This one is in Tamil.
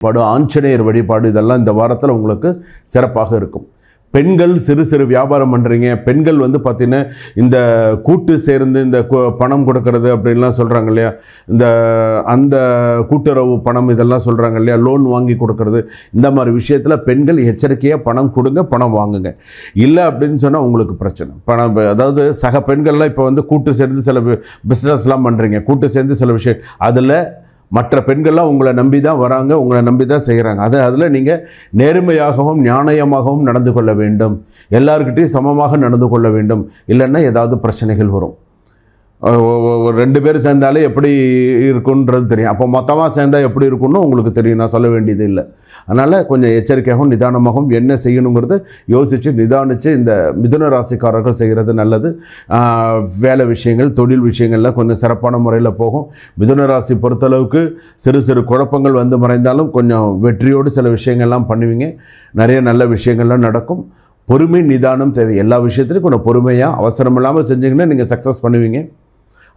வழிபாடு, ஆஞ்சநேயர் வழிபாடு இதெல்லாம் இந்த வாரத்தில் உங்களுக்கு சிறப்பாக இருக்கும். பெண்கள் சிறு சிறு வியாபாரம் பண்ணுறீங்க, பெண்கள் பார்த்திங்கன்னா இந்த கூட்டு சேர்ந்து இந்த பணம் கொடுக்கறது அப்படின்லாம் சொல்கிறாங்க இல்லையா, அந்த கூட்டுறவு பணம் இதெல்லாம் சொல்கிறாங்க இல்லையா, லோன் வாங்கி கொடுக்கறது, இந்த மாதிரி விஷயத்தில் பெண்கள் எச்சரிக்கையாக பணம் கொடுங்க, பணம் வாங்குங்க. இல்லை அப்படின்னு சொன்னால் உங்களுக்கு பிரச்சனை. பணம் அதாவது சக பெண்கள்லாம் இப்போ கூட்டு சேர்ந்து சில பிஸ்னஸ்லாம் பண்ணுறீங்க, கூட்டு சேர்ந்து சில விஷயம், அதில் மற்ற பெண்கள்லாம் உங்களை நம்பி தான் வராங்க, உங்களை நம்பி தான் செய்கிறாங்க. அதில் நீங்கள் நேர்மையாகவும் நியாயமாகவும் நடந்து கொள்ள வேண்டும், எல்லாருக்கிட்டையும் சமமாக நடந்து கொள்ள வேண்டும். இல்லைன்னா ஏதாவது பிரச்சனைகள் வரும். ரெண்டு பேர் சேர்ந்தாலே எப்படி இருக்குன்றது தெரியும், அப்போ மொத்தமாக சேர்ந்தால் எப்படி இருக்குன்னு உங்களுக்கு தெரியும், நான் சொல்ல வேண்டியது இல்லை. அதனால் கொஞ்சம் எச்சரிக்கையாகவும் நிதானமாகவும் என்ன செய்யணுங்கிறத யோசித்து நிதானித்து இந்த மிதுன ராசிக்காரர்கள் செய்கிறது நல்லது. வேலை விஷயங்கள், தொழில் விஷயங்கள்லாம் கொஞ்சம் சிறப்பான முறையில் போகும். மிதுன ராசி பொறுத்தளவுக்கு சிறு சிறு குழப்பங்கள் மறைந்தாலும் கொஞ்சம் வெற்றியோடு சில விஷயங்கள்லாம் பண்ணுவீங்க, நிறைய நல்ல விஷயங்கள்லாம் நடக்கும். பொறுமை நிதானம் தேவை. எல்லா விஷயத்துலையும் கொஞ்சம் பொறுமையாக அவசரம் இல்லாமல் செஞ்சிங்கன்னா நீங்கள் சக்ஸஸ் பண்ணுவீங்க.